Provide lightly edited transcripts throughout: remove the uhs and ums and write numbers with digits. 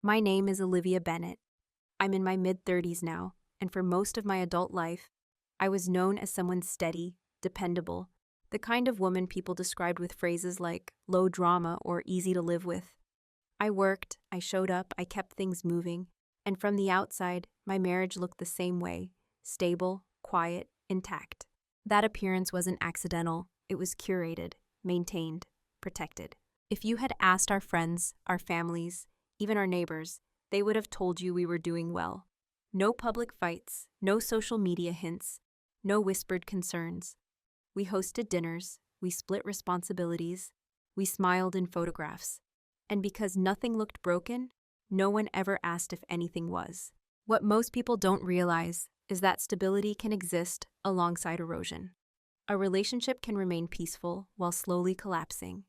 My name is Olivia Bennett. I'm in my mid-30s now, and for most of my adult life, I was known as someone steady, dependable, the kind of woman people described with phrases like low drama or easy to live with. I worked, I showed up, I kept things moving, and from the outside, my marriage looked the same way, stable, quiet, intact. That appearance wasn't accidental, it was curated, maintained, protected. If you had asked our friends, our families, even our neighbors, they would have told you we were doing well. No public fights, no social media hints, no whispered concerns. We hosted dinners, we split responsibilities, we smiled in photographs. And because nothing looked broken, no one ever asked if anything was. What most people don't realize is that stability can exist alongside erosion. A relationship can remain peaceful while slowly collapsing.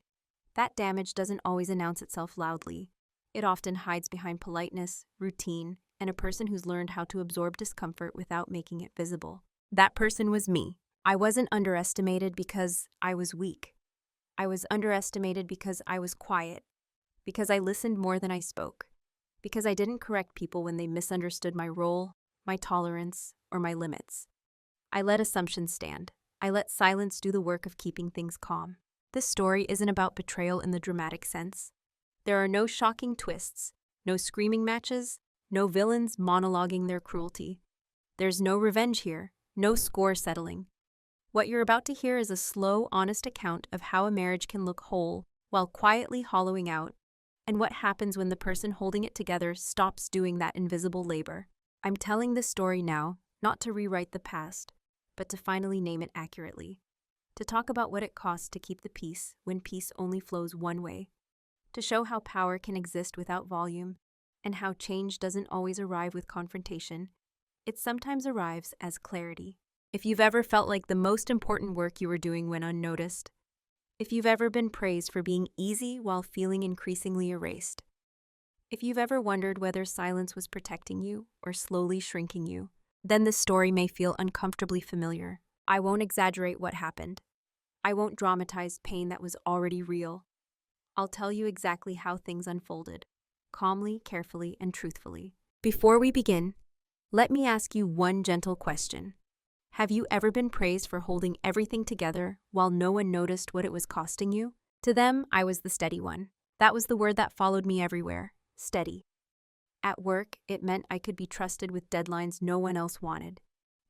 That damage doesn't always announce itself loudly. It often hides behind politeness, routine, and a person who's learned how to absorb discomfort without making it visible. That person was me. I wasn't underestimated because I was weak. I was underestimated because I was quiet, because I listened more than I spoke, because I didn't correct people when they misunderstood my role, my tolerance, or my limits. I let assumptions stand. I let silence do the work of keeping things calm. This story isn't about betrayal in the dramatic sense. There are no shocking twists, no screaming matches, no villains monologuing their cruelty. There's no revenge here, no score settling. What you're about to hear is a slow, honest account of how a marriage can look whole while quietly hollowing out, and what happens when the person holding it together stops doing that invisible labor. I'm telling this story now, not to rewrite the past, but to finally name it accurately. To talk about what it costs to keep the peace when peace only flows one way. To show how power can exist without volume, and how change doesn't always arrive with confrontation. It sometimes arrives as clarity. If you've ever felt like the most important work you were doing went unnoticed, if you've ever been praised for being easy while feeling increasingly erased, if you've ever wondered whether silence was protecting you or slowly shrinking you, then this story may feel uncomfortably familiar. I won't exaggerate what happened. I won't dramatize pain that was already real. I'll tell you exactly how things unfolded, calmly, carefully, and truthfully. Before we begin, let me ask you one gentle question. Have you ever been praised for holding everything together while no one noticed what it was costing you? To them, I was the steady one. That was the word that followed me everywhere. Steady. At work, it meant I could be trusted with deadlines no one else wanted.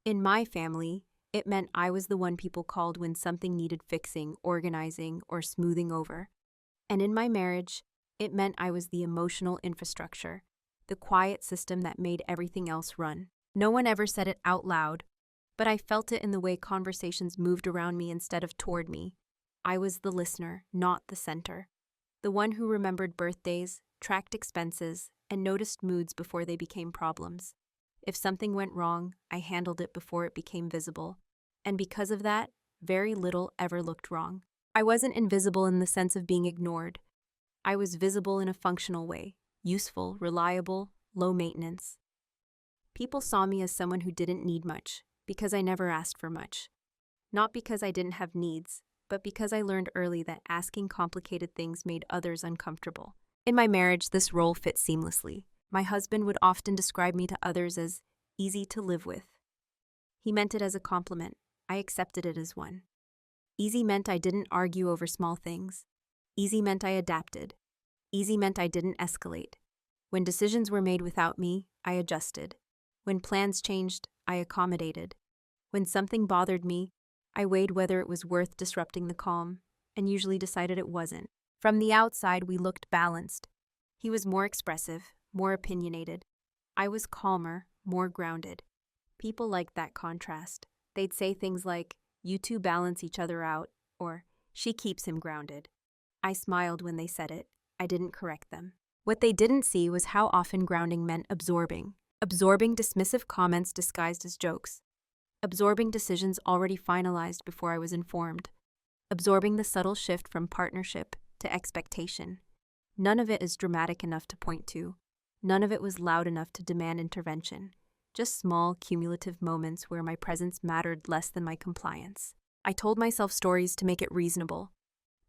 In my family, it meant I was the one people called when something needed fixing, organizing, or smoothing over. And in my marriage, it meant I was the emotional infrastructure, the quiet system that made everything else run. No one ever said it out loud, but I felt it in the way conversations moved around me instead of toward me. I was the listener, not the center. The one who remembered birthdays, tracked expenses, and noticed moods before they became problems. If something went wrong, I handled it before it became visible. And because of that, very little ever looked wrong. I wasn't invisible in the sense of being ignored. I was visible in a functional way, useful, reliable, low maintenance. People saw me as someone who didn't need much, because I never asked for much. Not because I didn't have needs, but because I learned early that asking complicated things made others uncomfortable. In my marriage, this role fit seamlessly. My husband would often describe me to others as easy to live with. He meant it as a compliment. I accepted it as one. Easy meant I didn't argue over small things. Easy meant I adapted. Easy meant I didn't escalate. When decisions were made without me, I adjusted. When plans changed, I accommodated. When something bothered me, I weighed whether it was worth disrupting the calm, and usually decided it wasn't. From the outside, we looked balanced. He was more expressive, more opinionated. I was calmer, more grounded. People liked that contrast. They'd say things like, "You two balance each other out," or "She keeps him grounded." I smiled when they said it. I didn't correct them. What they didn't see was how often grounding meant absorbing. Absorbing dismissive comments disguised as jokes. Absorbing decisions already finalized before I was informed. Absorbing the subtle shift from partnership to expectation. None of it is dramatic enough to point to. None of it was loud enough to demand intervention. Just small, cumulative moments where my presence mattered less than my compliance. I told myself stories to make it reasonable.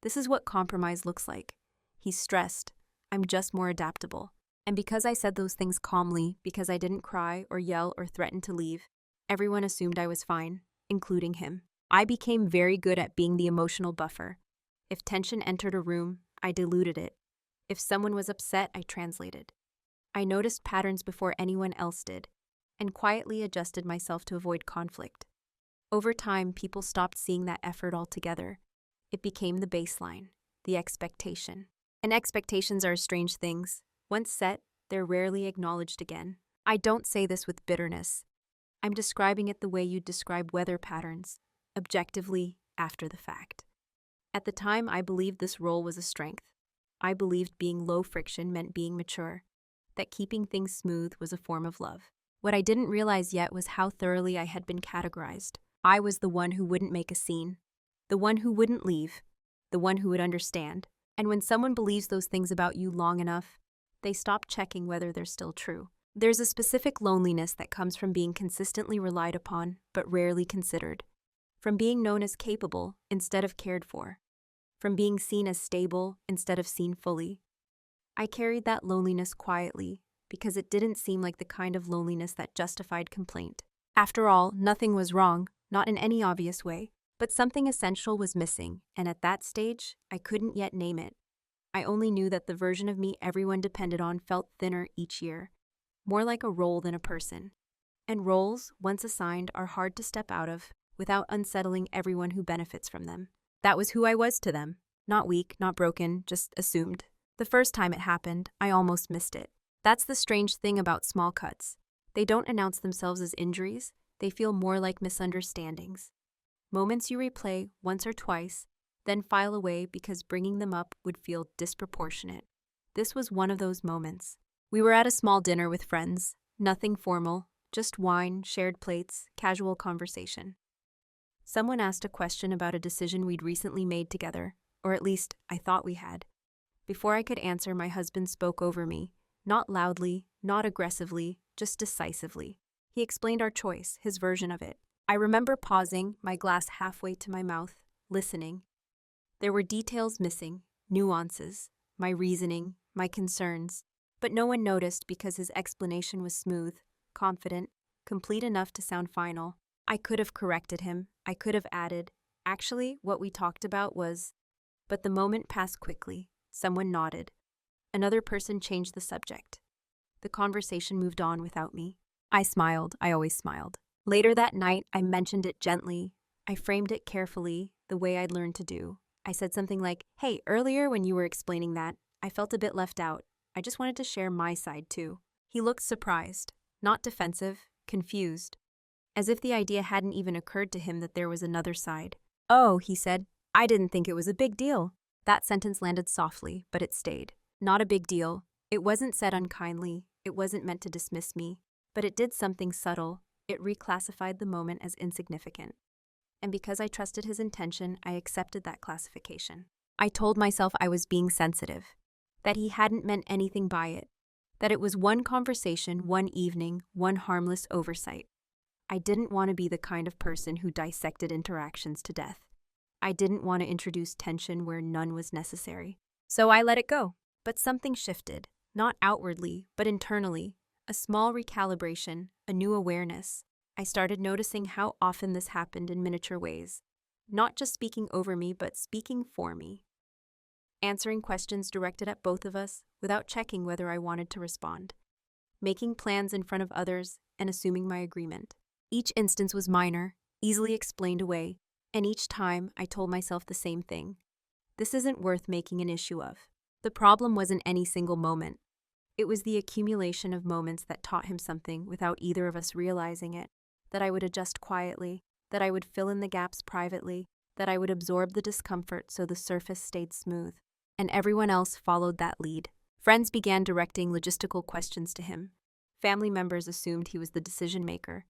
This is what compromise looks like. He's stressed. I'm just more adaptable. And because I said those things calmly, because I didn't cry or yell or threaten to leave, everyone assumed I was fine, including him. I became very good at being the emotional buffer. If tension entered a room, I diluted it. If someone was upset, I translated. I noticed patterns before anyone else did, and quietly adjusted myself to avoid conflict. Over time, people stopped seeing that effort altogether. It became the baseline, the expectation. And expectations are strange things. Once set, they're rarely acknowledged again. I don't say this with bitterness. I'm describing it the way you'd describe weather patterns, objectively, after the fact. At the time, I believed this role was a strength. I believed being low friction meant being mature, that keeping things smooth was a form of love. What I didn't realize yet was how thoroughly I had been categorized. I was the one who wouldn't make a scene, the one who wouldn't leave, the one who would understand. And when someone believes those things about you long enough, they stop checking whether they're still true. There's a specific loneliness that comes from being consistently relied upon, but rarely considered. From being known as capable instead of cared for. From being seen as stable instead of seen fully. I carried that loneliness quietly because it didn't seem like the kind of loneliness that justified complaint. After all, nothing was wrong, not in any obvious way, but something essential was missing, and at that stage, I couldn't yet name it. I only knew that the version of me everyone depended on felt thinner each year, more like a role than a person. And roles, once assigned, are hard to step out of without unsettling everyone who benefits from them. That was who I was to them. Not weak, not broken, just assumed. The first time it happened, I almost missed it. That's the strange thing about small cuts. They don't announce themselves as injuries, they feel more like misunderstandings. Moments you replay once or twice, then file away because bringing them up would feel disproportionate. This was one of those moments. We were at a small dinner with friends, nothing formal, just wine, shared plates, casual conversation. Someone asked a question about a decision we'd recently made together, or at least I thought we had. Before I could answer, my husband spoke over me, not loudly, not aggressively, just decisively. He explained our choice, his version of it. I remember pausing, my glass halfway to my mouth, listening. There were details missing, nuances, my reasoning, my concerns, but no one noticed because his explanation was smooth, confident, complete enough to sound final. I could have corrected him. I could have added, actually, what we talked about was... But the moment passed quickly. Someone nodded. Another person changed the subject. The conversation moved on without me. I smiled. I always smiled. Later that night, I mentioned it gently. I framed it carefully, the way I'd learned to do. I said something like, "Hey, earlier when you were explaining that, I felt a bit left out. I just wanted to share my side too." He looked surprised, not defensive, confused, as if the idea hadn't even occurred to him that there was another side. "Oh," he said, "I didn't think it was a big deal." That sentence landed softly, but it stayed. Not a big deal. It wasn't said unkindly. It wasn't meant to dismiss me. But it did something subtle. It reclassified the moment as insignificant. And because I trusted his intention, I accepted that classification. I told myself I was being sensitive, that he hadn't meant anything by it, that it was one conversation, one evening, one harmless oversight. I didn't want to be the kind of person who dissected interactions to death. I didn't want to introduce tension where none was necessary. So I let it go. But something shifted, not outwardly, but internally. A small recalibration, a new awareness. I started noticing how often this happened in miniature ways. Not just speaking over me, but speaking for me. Answering questions directed at both of us without checking whether I wanted to respond. Making plans in front of others and assuming my agreement. Each instance was minor, easily explained away, and each time I told myself the same thing. This isn't worth making an issue of. The problem wasn't any single moment. It was the accumulation of moments that taught him something without either of us realizing it. That I would adjust quietly, that I would fill in the gaps privately, that I would absorb the discomfort so the surface stayed smooth. And everyone else followed that lead. Friends began directing logistical questions to him. Family members assumed he was the decision maker.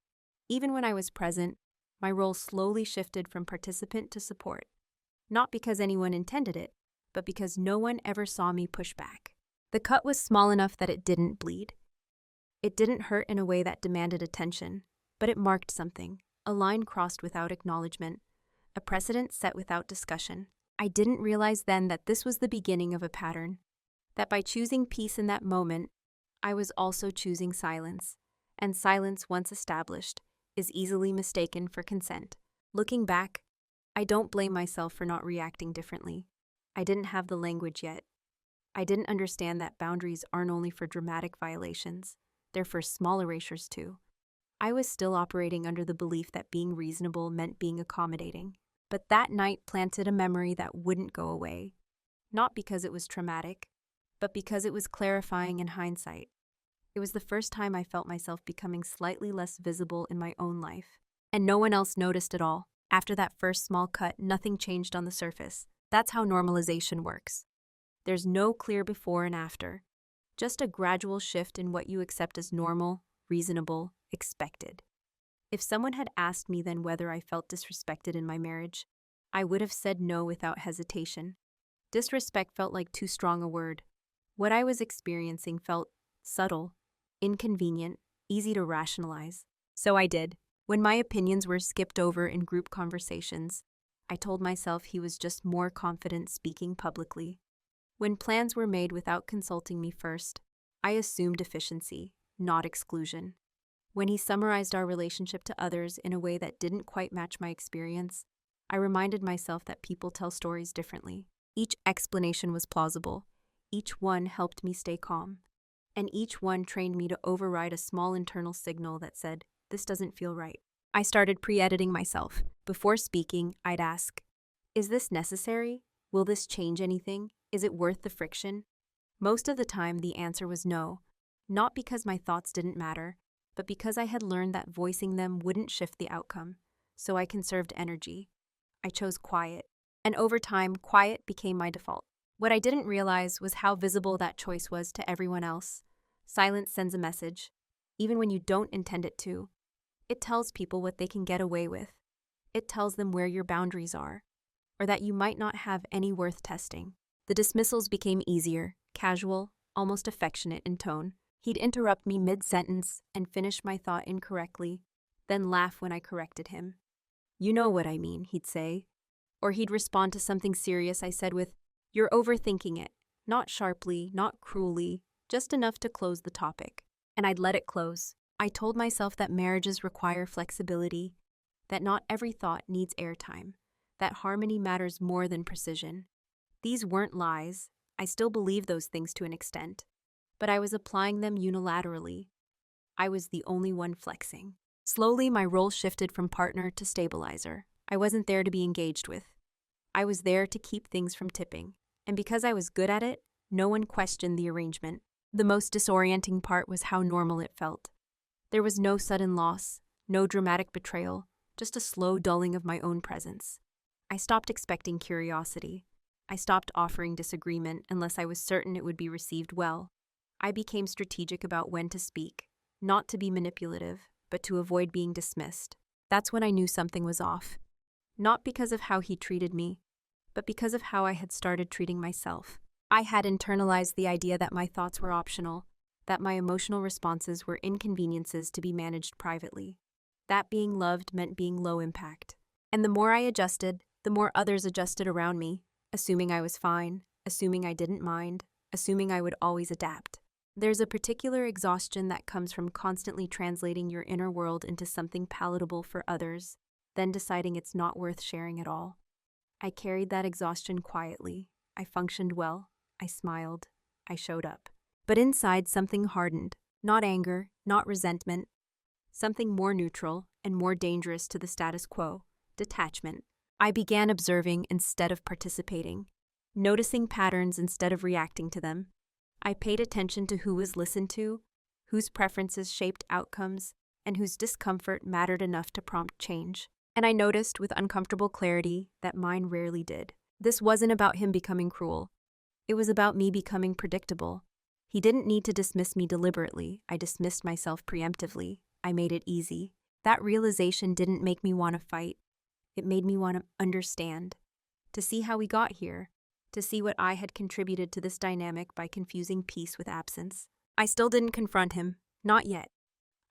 Even when I was present, my role slowly shifted from participant to support. Not because anyone intended it, but because no one ever saw me push back. The cut was small enough that it didn't bleed. It didn't hurt in a way that demanded attention, but it marked something, a line crossed without acknowledgement, a precedent set without discussion. I didn't realize then that this was the beginning of a pattern, that by choosing peace in that moment, I was also choosing silence, and silence, once established, is easily mistaken for consent. Looking back, I don't blame myself for not reacting differently. I didn't have the language yet. I didn't understand that boundaries aren't only for dramatic violations, they're for small erasures too. I was still operating under the belief that being reasonable meant being accommodating. But that night planted a memory that wouldn't go away, not because it was traumatic, but because it was clarifying in hindsight. It was the first time I felt myself becoming slightly less visible in my own life, and no one else noticed at all. After that first small cut, nothing changed on the surface. That's how normalization works. There's no clear before and after, just a gradual shift in what you accept as normal, reasonable, expected. If someone had asked me then whether I felt disrespected in my marriage, I would have said no without hesitation. Disrespect felt like too strong a word. What I was experiencing felt subtle, inconvenient, easy to rationalize. So I did. When my opinions were skipped over in group conversations, I told myself he was just more confident speaking publicly. When plans were made without consulting me first, I assumed efficiency, not exclusion. When he summarized our relationship to others in a way that didn't quite match my experience, I reminded myself that people tell stories differently. Each explanation was plausible. Each one helped me stay calm. And each one trained me to override a small internal signal that said, "This doesn't feel right." I started pre-editing myself. Before speaking, I'd ask, "Is this necessary? Will this change anything? Is it worth the friction?" Most of the time, the answer was no. Not because my thoughts didn't matter, but because I had learned that voicing them wouldn't shift the outcome. So I conserved energy. I chose quiet. And over time, quiet became my default. What I didn't realize was how visible that choice was to everyone else. Silence sends a message, even when you don't intend it to. It tells people what they can get away with. It tells them where your boundaries are, or that you might not have any worth testing. The dismissals became easier, casual, almost affectionate in tone. He'd interrupt me mid-sentence and finish my thought incorrectly, then laugh when I corrected him. "You know what I mean," he'd say. Or he'd respond to something serious I said with, "You're overthinking it." Not sharply, not cruelly, just enough to close the topic. And I'd let it close. I told myself that marriages require flexibility, that not every thought needs airtime, that harmony matters more than precision. These weren't lies. I still believe those things to an extent, but I was applying them unilaterally. I was the only one flexing. Slowly, my role shifted from partner to stabilizer. I wasn't there to be engaged with. I was there to keep things from tipping. And because I was good at it, no one questioned the arrangement. The most disorienting part was how normal it felt. There was no sudden loss, no dramatic betrayal, just a slow dulling of my own presence. I stopped expecting curiosity. I stopped offering disagreement unless I was certain it would be received well. I became strategic about when to speak, not to be manipulative, but to avoid being dismissed. That's when I knew something was off. Not because of how he treated me, but because of how I had started treating myself. I had internalized the idea that my thoughts were optional, that my emotional responses were inconveniences to be managed privately. That being loved meant being low impact. And the more I adjusted, the more others adjusted around me, assuming I was fine, assuming I didn't mind, assuming I would always adapt. There's a particular exhaustion that comes from constantly translating your inner world into something palatable for others, then deciding it's not worth sharing at all. I carried that exhaustion quietly. I functioned well. I smiled. I showed up. But inside, something hardened. Not anger, not resentment. Something more neutral and more dangerous to the status quo. Detachment. I began observing instead of participating, noticing patterns instead of reacting to them. I paid attention to who was listened to, whose preferences shaped outcomes, and whose discomfort mattered enough to prompt change. And I noticed with uncomfortable clarity that mine rarely did. This wasn't about him becoming cruel. It was about me becoming predictable. He didn't need to dismiss me deliberately. I dismissed myself preemptively. I made it easy. That realization didn't make me want to fight. It made me want to understand, to see how we got here, to see what I had contributed to this dynamic by confusing peace with absence. I still didn't confront him, not yet.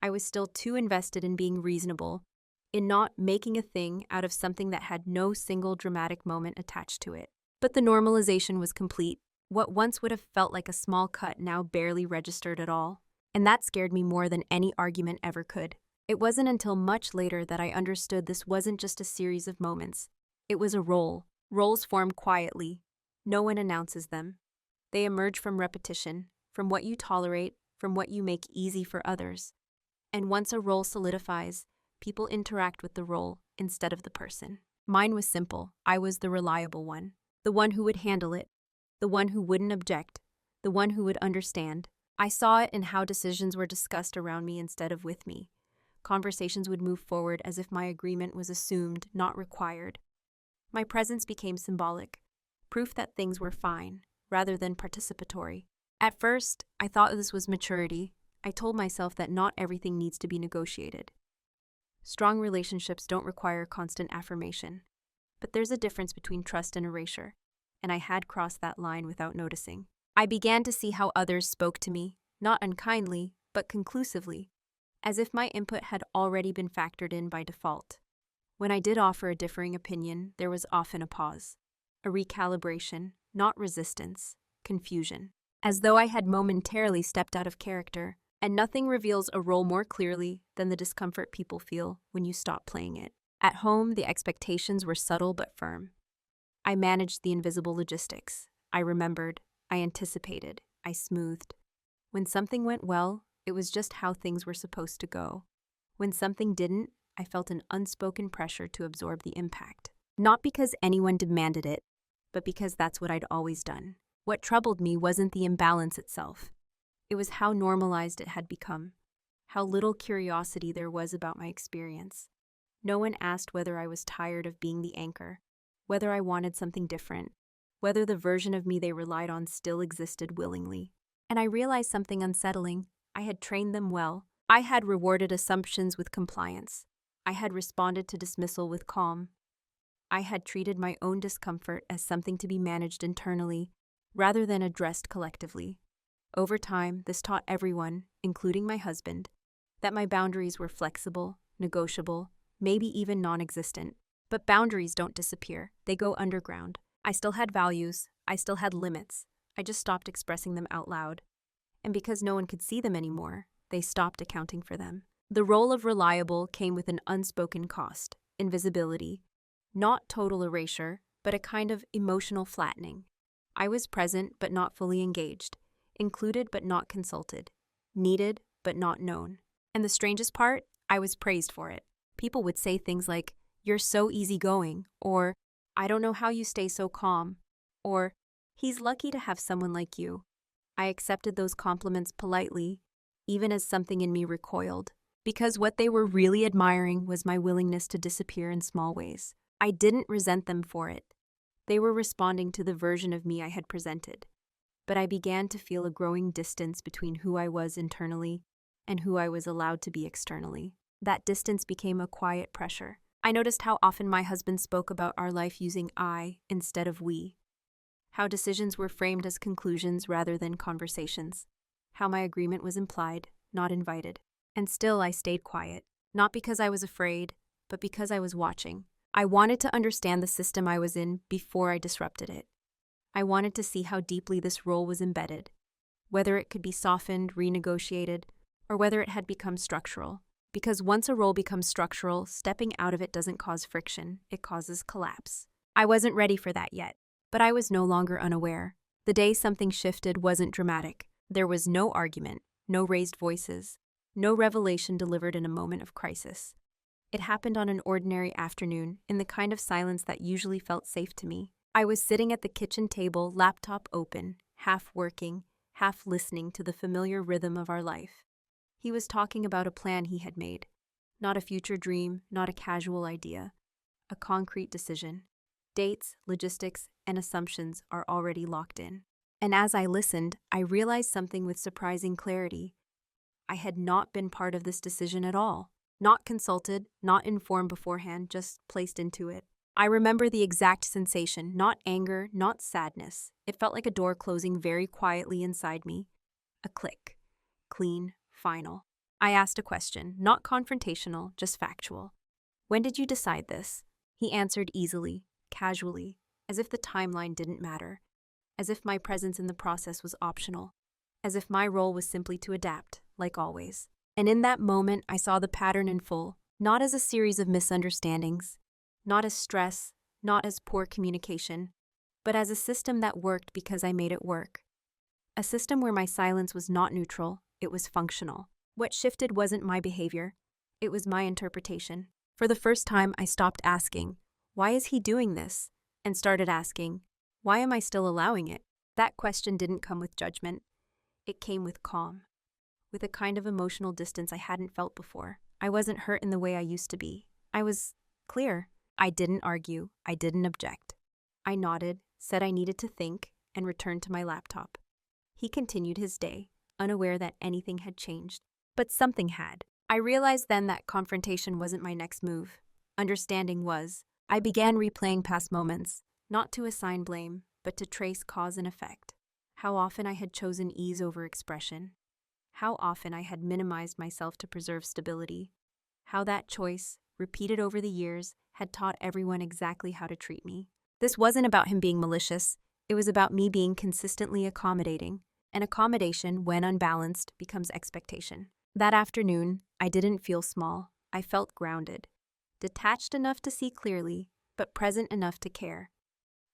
I was still too invested in being reasonable, in not making a thing out of something that had no single dramatic moment attached to it. But the normalization was complete. What once would have felt like a small cut now barely registered at all. And that scared me more than any argument ever could. It wasn't until much later that I understood this wasn't just a series of moments. It was a role. Roles form quietly. No one announces them. They emerge from repetition, from what you tolerate, from what you make easy for others. And once a role solidifies, people interact with the role instead of the person. Mine was simple. I was the reliable one, the one who would handle it, the one who wouldn't object, the one who would understand. I saw it in how decisions were discussed around me instead of with me. Conversations would move forward as if my agreement was assumed, not required. My presence became symbolic, proof that things were fine, rather than participatory. At first, I thought this was maturity. I told myself that not everything needs to be negotiated. Strong relationships don't require constant affirmation. But there's a difference between trust and erasure, and I had crossed that line without noticing. I began to see how others spoke to me, not unkindly, but conclusively, as if my input had already been factored in by default. When I did offer a differing opinion, there was often a pause, a recalibration, not resistance, confusion, as though I had momentarily stepped out of character. And nothing reveals a role more clearly than the discomfort people feel when you stop playing it. At home, the expectations were subtle but firm. I managed the invisible logistics. I remembered, I anticipated, I smoothed. When something went well, it was just how things were supposed to go. When something didn't, I felt an unspoken pressure to absorb the impact. Not because anyone demanded it, but because that's what I'd always done. What troubled me wasn't the imbalance itself. It was how normalized it had become, how little curiosity there was about my experience. No one asked whether I was tired of being the anchor, whether I wanted something different, whether the version of me they relied on still existed willingly. And I realized something unsettling. I had trained them well. I had rewarded assumptions with compliance. I had responded to dismissal with calm. I had treated my own discomfort as something to be managed internally, rather than addressed collectively. Over time, this taught everyone, including my husband, that my boundaries were flexible, negotiable, maybe even non-existent. But boundaries don't disappear. They go underground. I still had values. I still had limits. I just stopped expressing them out loud. And because no one could see them anymore, they stopped accounting for them. The role of reliable came with an unspoken cost, invisibility. Not total erasure, but a kind of emotional flattening. I was present but not fully engaged. Included but not consulted, needed but not known. And the strangest part, I was praised for it. People would say things like, "You're so easygoing," or "I don't know how you stay so calm," or "He's lucky to have someone like you." I accepted those compliments politely, even as something in me recoiled, because what they were really admiring was my willingness to disappear in small ways. I didn't resent them for it. They were responding to the version of me I had presented. But I began to feel a growing distance between who I was internally and who I was allowed to be externally. That distance became a quiet pressure. I noticed how often my husband spoke about our life using I instead of we, how decisions were framed as conclusions rather than conversations, how my agreement was implied, not invited. And still I stayed quiet, not because I was afraid, but because I was watching. I wanted to understand the system I was in before I disrupted it. I wanted to see how deeply this role was embedded, whether it could be softened, renegotiated, or whether it had become structural. Because once a role becomes structural, stepping out of it doesn't cause friction, it causes collapse. I wasn't ready for that yet, but I was no longer unaware. The day something shifted wasn't dramatic. There was no argument, no raised voices, no revelation delivered in a moment of crisis. It happened on an ordinary afternoon, in the kind of silence that usually felt safe to me. I was sitting at the kitchen table, laptop open, half working, half listening to the familiar rhythm of our life. He was talking about a plan he had made, not a future dream, not a casual idea, a concrete decision. Dates, logistics, and assumptions are already locked in. And as I listened, I realized something with surprising clarity. I had not been part of this decision at all. Not consulted, not informed beforehand, just placed into it. I remember the exact sensation, not anger, not sadness. It felt like a door closing very quietly inside me. A click. Clean, final. I asked a question, not confrontational, just factual. "When did you decide this?" He answered easily, casually, as if the timeline didn't matter, as if my presence in the process was optional, as if my role was simply to adapt, like always. And in that moment, I saw the pattern in full, not as a series of misunderstandings, not as stress, not as poor communication, but as a system that worked because I made it work. A system where my silence was not neutral, it was functional. What shifted wasn't my behavior, it was my interpretation. For the first time, I stopped asking, "Why is he doing this?" and started asking, "Why am I still allowing it?" That question didn't come with judgment. It came with calm, with a kind of emotional distance I hadn't felt before. I wasn't hurt in the way I used to be. I was clear. I didn't argue. I didn't object. I nodded, said I needed to think, and returned to my laptop. He continued his day, unaware that anything had changed. But something had. I realized then that confrontation wasn't my next move. Understanding was. I began replaying past moments, not to assign blame, but to trace cause and effect. How often I had chosen ease over expression. How often I had minimized myself to preserve stability. How that choice, repeated over the years, had taught everyone exactly how to treat me. This wasn't about him being malicious. It was about me being consistently accommodating. And accommodation, when unbalanced, becomes expectation. That afternoon, I didn't feel small. I felt grounded. Detached enough to see clearly, but present enough to care.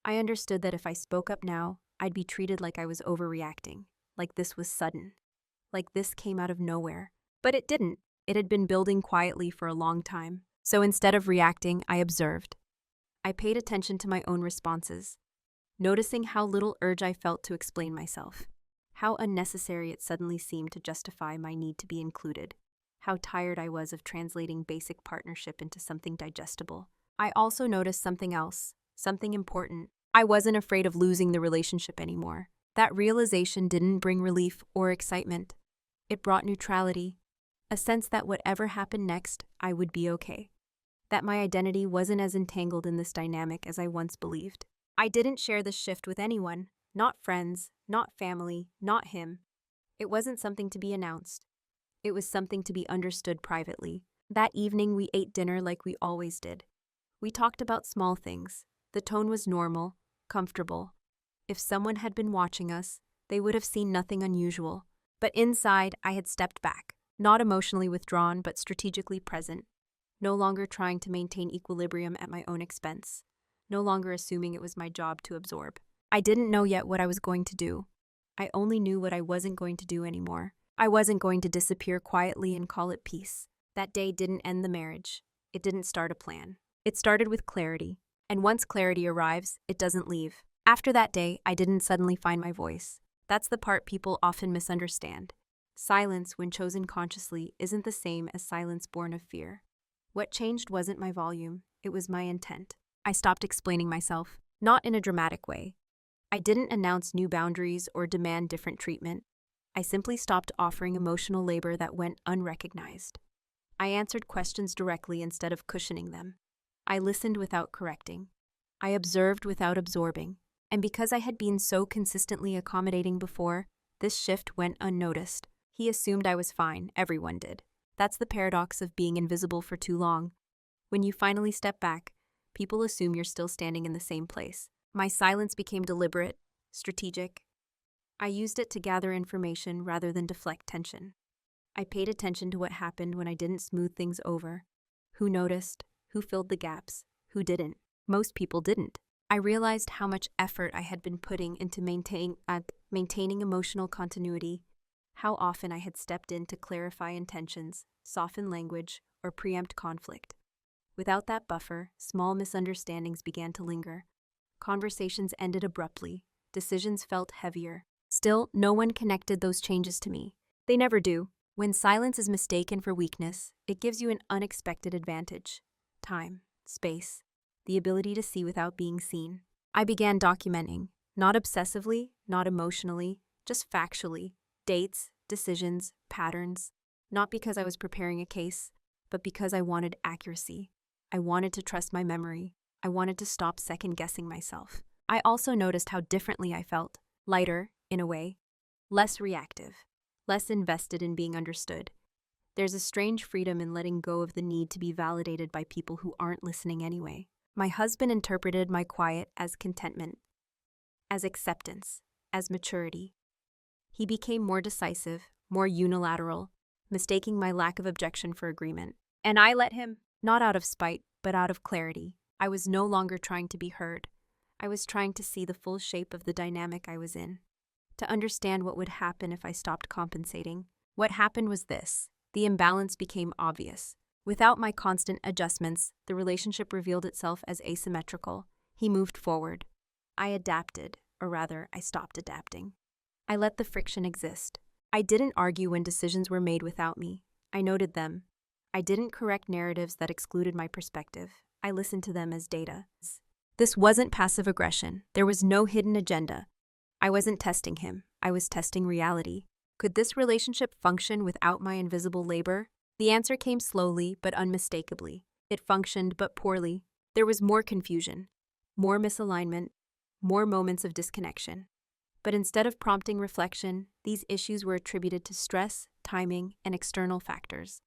I understood that if I spoke up now, I'd be treated like I was overreacting, like this was sudden, like this came out of nowhere. But it didn't. It had been building quietly for a long time. So instead of reacting, I observed. I paid attention to my own responses, noticing how little urge I felt to explain myself, how unnecessary it suddenly seemed to justify my need to be included, how tired I was of translating basic partnership into something digestible. I also noticed something else, something important. I wasn't afraid of losing the relationship anymore. That realization didn't bring relief or excitement. It brought neutrality, a sense that whatever happened next, I would be okay. That my identity wasn't as entangled in this dynamic as I once believed. I didn't share this shift with anyone, not friends, not family, not him. It wasn't something to be announced. It was something to be understood privately. That evening, we ate dinner like we always did. We talked about small things. The tone was normal, comfortable. If someone had been watching us, they would have seen nothing unusual. But inside, I had stepped back, not emotionally withdrawn, but strategically present, no longer trying to maintain equilibrium at my own expense, no longer assuming it was my job to absorb. I didn't know yet what I was going to do. I only knew what I wasn't going to do anymore. I wasn't going to disappear quietly and call it peace. That day didn't end the marriage. It didn't start a plan. It started with clarity. And once clarity arrives, it doesn't leave. After that day, I didn't suddenly find my voice. That's the part people often misunderstand. Silence, when chosen consciously, isn't the same as silence born of fear. What changed wasn't my volume, it was my intent. I stopped explaining myself, not in a dramatic way. I didn't announce new boundaries or demand different treatment. I simply stopped offering emotional labor that went unrecognized. I answered questions directly instead of cushioning them. I listened without correcting. I observed without absorbing. And because I had been so consistently accommodating before, this shift went unnoticed. He assumed I was fine, everyone did. That's the paradox of being invisible for too long. When you finally step back, people assume you're still standing in the same place. My silence became deliberate, strategic. I used it to gather information rather than deflect tension. I paid attention to what happened when I didn't smooth things over. Who noticed? Who filled the gaps? Who didn't? Most people didn't. I realized how much effort I had been putting into maintaining emotional continuity, how often I had stepped in to clarify intentions, soften language, or preempt conflict. Without that buffer, small misunderstandings began to linger. Conversations ended abruptly. Decisions felt heavier. Still, no one connected those changes to me. They never do. When silence is mistaken for weakness, it gives you an unexpected advantage. Time, space, the ability to see without being seen. I began documenting, not obsessively, not emotionally, just factually, dates, decisions, patterns, not because I was preparing a case, but because I wanted accuracy. I wanted to trust my memory. I wanted to stop second-guessing myself. I also noticed how differently I felt. Lighter, in a way. Less reactive. Less invested in being understood. There's a strange freedom in letting go of the need to be validated by people who aren't listening anyway. My husband interpreted my quiet as contentment, as acceptance, as maturity. He became more decisive, more unilateral, mistaking my lack of objection for agreement. And I let him, not out of spite, but out of clarity. I was no longer trying to be heard. I was trying to see the full shape of the dynamic I was in, to understand what would happen if I stopped compensating. What happened was this: the imbalance became obvious. Without my constant adjustments, the relationship revealed itself as asymmetrical. He moved forward. I adapted, or rather, I stopped adapting. I let the friction exist. I didn't argue when decisions were made without me. I noted them. I didn't correct narratives that excluded my perspective. I listened to them as data. This wasn't passive aggression. There was no hidden agenda. I wasn't testing him. I was testing reality. Could this relationship function without my invisible labor? The answer came slowly but unmistakably. It functioned but poorly. There was more confusion, more misalignment, more moments of disconnection. But instead of prompting reflection, these issues were attributed to stress, timing, and external factors,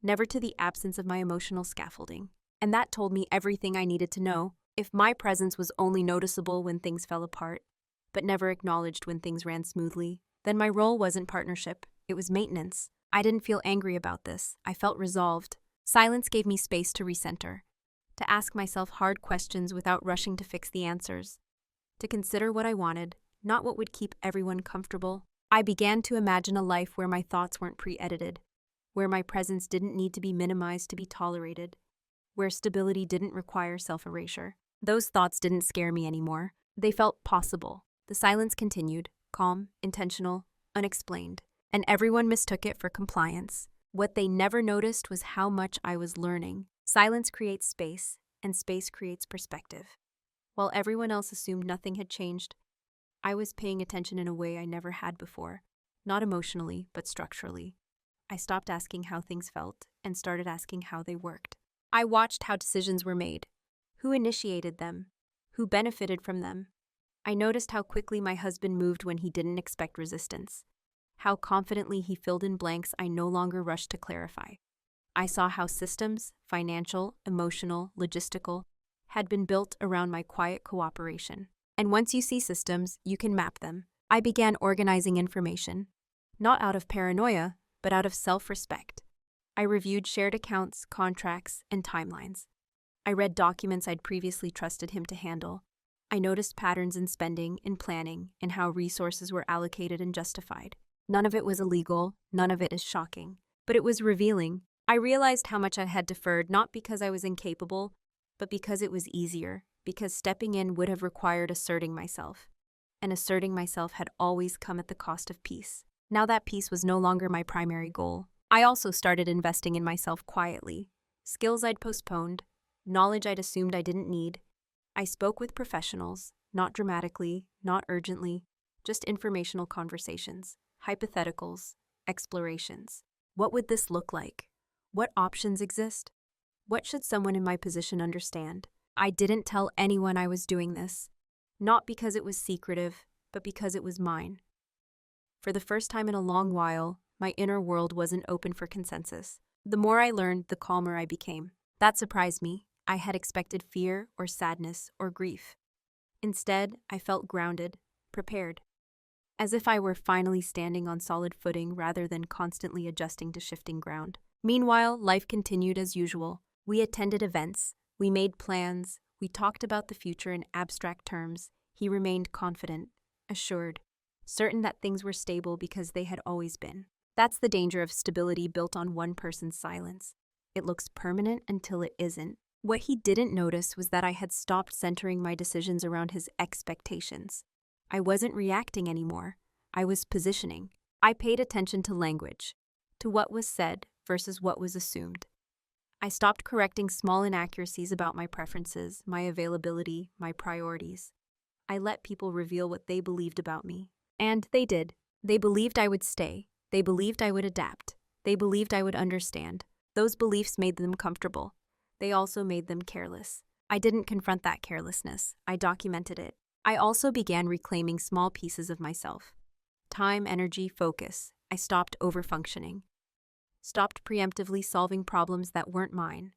never to the absence of my emotional scaffolding. And that told me everything I needed to know. If my presence was only noticeable when things fell apart, but never acknowledged when things ran smoothly, then my role wasn't partnership, it was maintenance. I didn't feel angry about this. I felt resolved. Silence gave me space to recenter, to ask myself hard questions without rushing to fix the answers, to consider what I wanted, not what would keep everyone comfortable. I began to imagine a life where my thoughts weren't pre-edited, where my presence didn't need to be minimized to be tolerated, where stability didn't require self-erasure. Those thoughts didn't scare me anymore. They felt possible. The silence continued, calm, intentional, unexplained, and everyone mistook it for compliance. What they never noticed was how much I was learning. Silence creates space, and space creates perspective. While everyone else assumed nothing had changed, I was paying attention in a way I never had before, not emotionally, but structurally. I stopped asking how things felt and started asking how they worked. I watched how decisions were made, who initiated them, who benefited from them. I noticed how quickly my husband moved when he didn't expect resistance, how confidently he filled in blanks I no longer rushed to clarify. I saw how systems, financial, emotional, logistical, had been built around my quiet cooperation. And once you see systems, you can map them. I began organizing information, not out of paranoia, but out of self-respect. I reviewed shared accounts, contracts, and timelines. I read documents I'd previously trusted him to handle. I noticed patterns in spending, in planning, in how resources were allocated and justified. None of it was illegal, none of it is shocking, but it was revealing. I realized how much I had deferred, not because I was incapable, but because it was easier, because stepping in would have required asserting myself. And asserting myself had always come at the cost of peace. Now that peace was no longer my primary goal. I also started investing in myself quietly. Skills I'd postponed, knowledge I'd assumed I didn't need. I spoke with professionals, not dramatically, not urgently, just informational conversations, hypotheticals, explorations. What would this look like? What options exist? What should someone in my position understand? I didn't tell anyone I was doing this, not because it was secretive, but because it was mine. For the first time in a long while, my inner world wasn't open for consensus. The more I learned, the calmer I became. That surprised me. I had expected fear or sadness or grief. Instead, I felt grounded, prepared, as if I were finally standing on solid footing rather than constantly adjusting to shifting ground. Meanwhile, life continued as usual. We attended events, we made plans, we talked about the future in abstract terms. He remained confident, assured, certain that things were stable because they had always been. That's the danger of stability built on one person's silence. It looks permanent until it isn't. What he didn't notice was that I had stopped centering my decisions around his expectations. I wasn't reacting anymore. I was positioning. I paid attention to language, to what was said versus what was assumed. I stopped correcting small inaccuracies about my preferences, my availability, my priorities. I let people reveal what they believed about me. And they did. They believed I would stay. They believed I would adapt. They believed I would understand. Those beliefs made them comfortable. They also made them careless. I didn't confront that carelessness. I documented it. I also began reclaiming small pieces of myself. Time, energy, focus. I stopped overfunctioning. Stopped preemptively solving problems that weren't mine.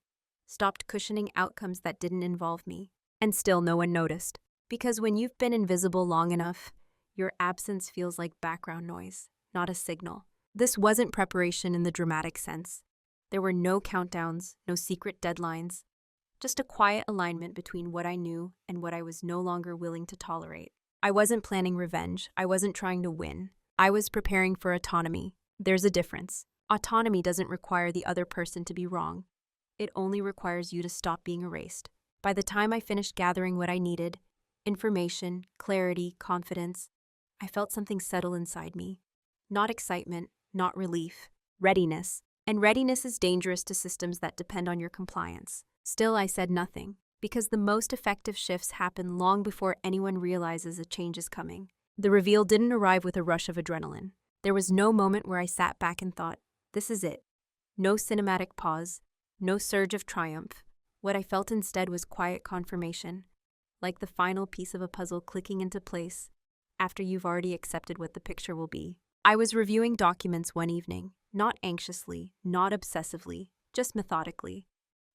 Stopped cushioning outcomes that didn't involve me. And still no one noticed. Because when you've been invisible long enough, your absence feels like background noise, not a signal. This wasn't preparation in the dramatic sense. There were no countdowns, no secret deadlines, just a quiet alignment between what I knew and what I was no longer willing to tolerate. I wasn't planning revenge. I wasn't trying to win. I was preparing for autonomy. There's a difference. Autonomy doesn't require the other person to be wrong. It only requires you to stop being erased. By the time I finished gathering what I needed, information, clarity, confidence, I felt something settle inside me. Not excitement, not relief, readiness. And readiness is dangerous to systems that depend on your compliance. Still, I said nothing, because the most effective shifts happen long before anyone realizes a change is coming. The reveal didn't arrive with a rush of adrenaline. There was no moment where I sat back and thought, this is it. No cinematic pause, no surge of triumph. What I felt instead was quiet confirmation, like the final piece of a puzzle clicking into place after you've already accepted what the picture will be. I was reviewing documents one evening, not anxiously, not obsessively, just methodically.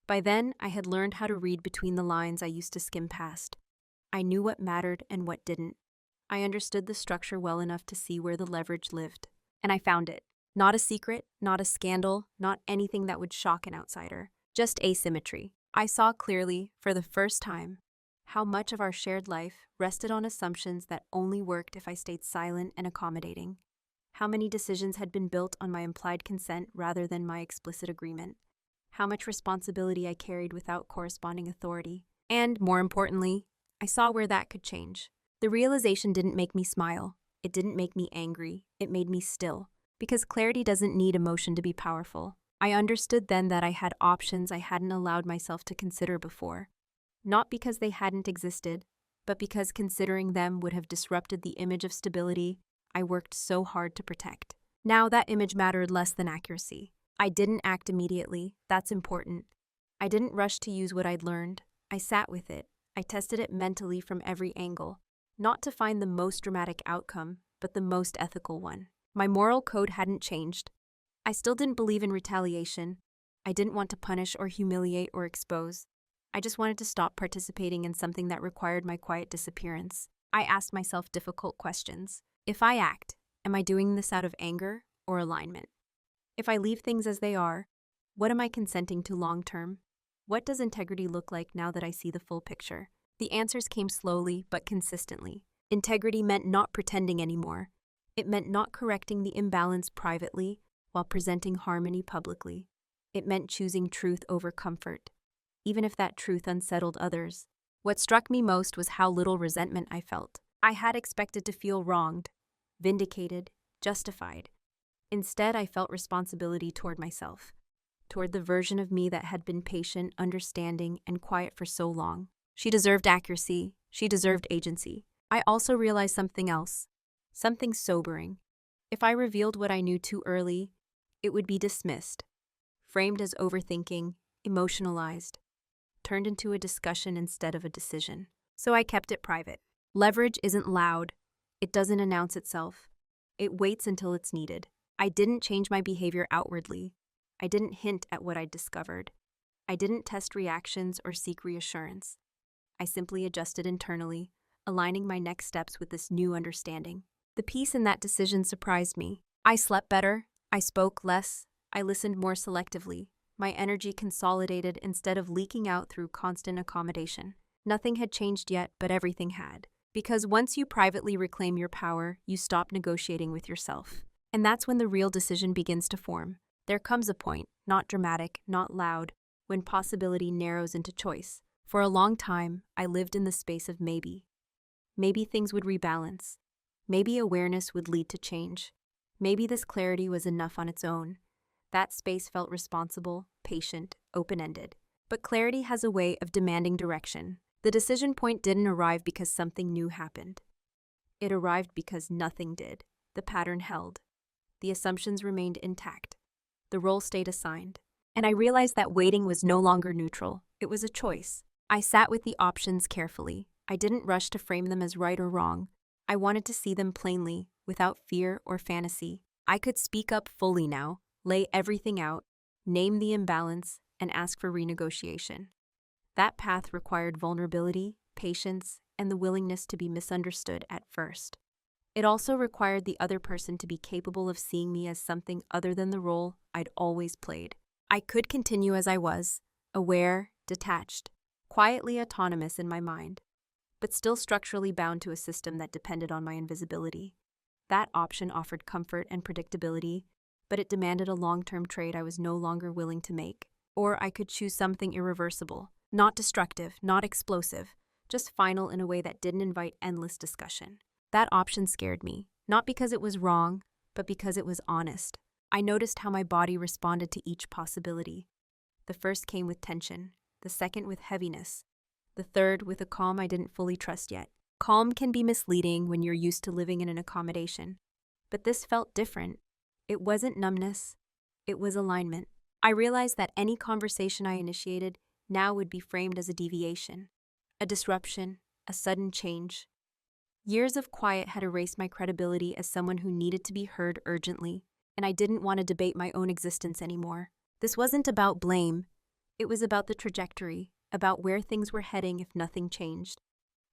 By then, I had learned how to read between the lines I used to skim past. I knew what mattered and what didn't. I understood the structure well enough to see where the leverage lived. And I found it. Not a secret, not a scandal, not anything that would shock an outsider. Just asymmetry. I saw clearly, for the first time, how much of our shared life rested on assumptions that only worked if I stayed silent and accommodating. How many decisions had been built on my implied consent rather than my explicit agreement. How much responsibility I carried without corresponding authority. And, more importantly, I saw where that could change. The realization didn't make me smile. It didn't make me angry. It made me still. Because clarity doesn't need emotion to be powerful. I understood then that I had options I hadn't allowed myself to consider before. Not because they hadn't existed, but because considering them would have disrupted the image of stability I worked so hard to protect. Now that image mattered less than accuracy. I didn't act immediately. That's important. I didn't rush to use what I'd learned. I sat with it. I tested it mentally from every angle. Not to find the most dramatic outcome, but the most ethical one. My moral code hadn't changed. I still didn't believe in retaliation. I didn't want to punish or humiliate or expose. I just wanted to stop participating in something that required my quiet disappearance. I asked myself difficult questions. If I act, am I doing this out of anger or alignment? If I leave things as they are, what am I consenting to long term? What does integrity look like now that I see the full picture? The answers came slowly but consistently. Integrity meant not pretending anymore. It meant not correcting the imbalance privately while presenting harmony publicly. It meant choosing truth over comfort, even if that truth unsettled others. What struck me most was how little resentment I felt. I had expected to feel wronged, vindicated, justified. Instead, I felt responsibility toward myself, toward the version of me that had been patient, understanding, and quiet for so long. She deserved accuracy. She deserved agency. I also realized something else, something sobering. If I revealed what I knew too early, it would be dismissed, framed as overthinking, emotionalized, turned into a discussion instead of a decision. So I kept it private. Leverage isn't loud. It doesn't announce itself. It waits until it's needed. I didn't change my behavior outwardly. I didn't hint at what I'd discovered. I didn't test reactions or seek reassurance. I simply adjusted internally, aligning my next steps with this new understanding. The peace in that decision surprised me. I slept better. I spoke less. I listened more selectively. My energy consolidated instead of leaking out through constant accommodation. Nothing had changed yet, but everything had. Because once you privately reclaim your power, you stop negotiating with yourself. And that's when the real decision begins to form. There comes a point, not dramatic, not loud, when possibility narrows into choice. For a long time, I lived in the space of maybe. Maybe things would rebalance. Maybe awareness would lead to change. Maybe this clarity was enough on its own. That space felt responsible, patient, open-ended. But clarity has a way of demanding direction. The decision point didn't arrive because something new happened. It arrived because nothing did. The pattern held. The assumptions remained intact. The role stayed assigned. And I realized that waiting was no longer neutral. It was a choice. I sat with the options carefully. I didn't rush to frame them as right or wrong. I wanted to see them plainly, without fear or fantasy. I could speak up fully now, lay everything out, name the imbalance, and ask for renegotiation. That path required vulnerability, patience, and the willingness to be misunderstood at first. It also required the other person to be capable of seeing me as something other than the role I'd always played. I could continue as I was, aware, detached, quietly autonomous in my mind, but still structurally bound to a system that depended on my invisibility. That option offered comfort and predictability, but it demanded a long-term trade I was no longer willing to make. Or I could choose something irreversible, not destructive, not explosive, just final in a way that didn't invite endless discussion. That option scared me, not because it was wrong, but because it was honest. I noticed how my body responded to each possibility. The first came with tension, the second with heaviness, the third with a calm I didn't fully trust yet. Calm can be misleading when you're used to living in an accommodation, but this felt different. It wasn't numbness, it was alignment. I realized that any conversation I initiated now would be framed as a deviation, a disruption, a sudden change. Years of quiet had erased my credibility as someone who needed to be heard urgently, and I didn't want to debate my own existence anymore. This wasn't about blame. It was about the trajectory, about where things were heading if nothing changed,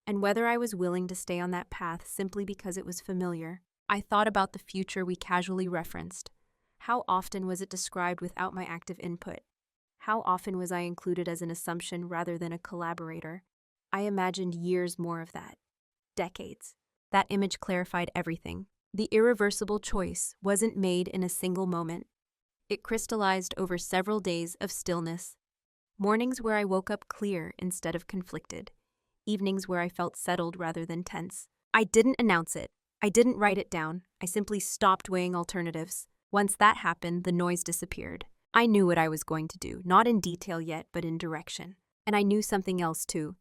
and whether I was willing to stay on that path simply because it was familiar. I thought about the future we casually referenced. How often was it described without my active input? How often was I included as an assumption rather than a collaborator? I imagined years more of that. Decades. That image clarified everything. The irreversible choice wasn't made in a single moment. It crystallized over several days of stillness. Mornings where I woke up clear instead of conflicted. Evenings where I felt settled rather than tense. I didn't announce it. I didn't write it down. I simply stopped weighing alternatives. Once that happened, the noise disappeared. I knew what I was going to do, not in detail yet, but in direction. And I knew something else too.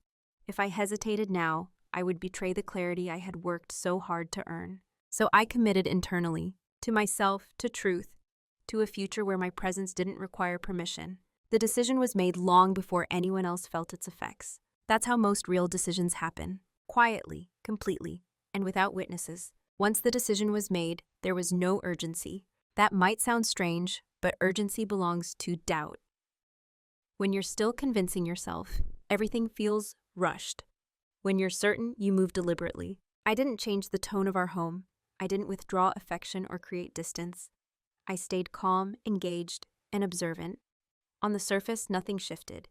If I hesitated now, I would betray the clarity I had worked so hard to earn. So I committed internally, to myself, to truth, to a future where my presence didn't require permission. The decision was made long before anyone else felt its effects. That's how most real decisions happen. Quietly, completely, and without witnesses. Once the decision was made, there was no urgency. That might sound strange, but urgency belongs to doubt. When you're still convincing yourself, everything feels rushed. When you're certain, you move deliberately. I didn't change the tone of our home. I didn't withdraw affection or create distance. I stayed calm, engaged, and observant. On the surface, nothing shifted.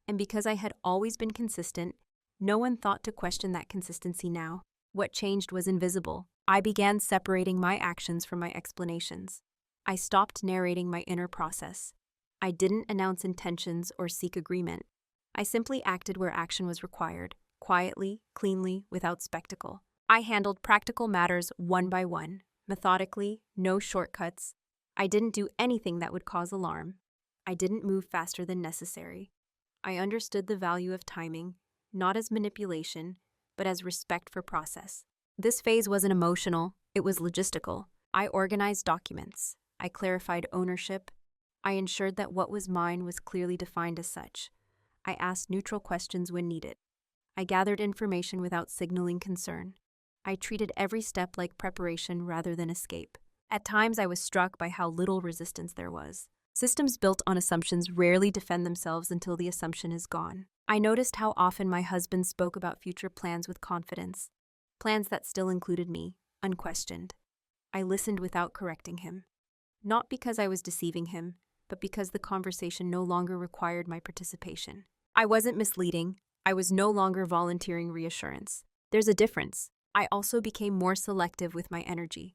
And because I had always been consistent, no one thought to question that consistency now. What changed was invisible. I began separating my actions from my explanations. I stopped narrating my inner process. I didn't announce intentions or seek agreement. I simply acted where action was required, quietly, cleanly, without spectacle. I handled practical matters one by one, methodically, no shortcuts. I didn't do anything that would cause alarm. I didn't move faster than necessary. I understood the value of timing, not as manipulation, but as respect for process. This phase wasn't emotional, it was logistical. I organized documents. I clarified ownership. I ensured that what was mine was clearly defined as such. I asked neutral questions when needed. I gathered information without signaling concern. I treated every step like preparation rather than escape. At times, I was struck by how little resistance there was. Systems built on assumptions rarely defend themselves until the assumption is gone. I noticed how often my husband spoke about future plans with confidence, plans that still included me, unquestioned. I listened without correcting him. Not because I was deceiving him, but because the conversation no longer required my participation. I wasn't misleading. I was no longer volunteering reassurance. There's a difference. I also became more selective with my energy.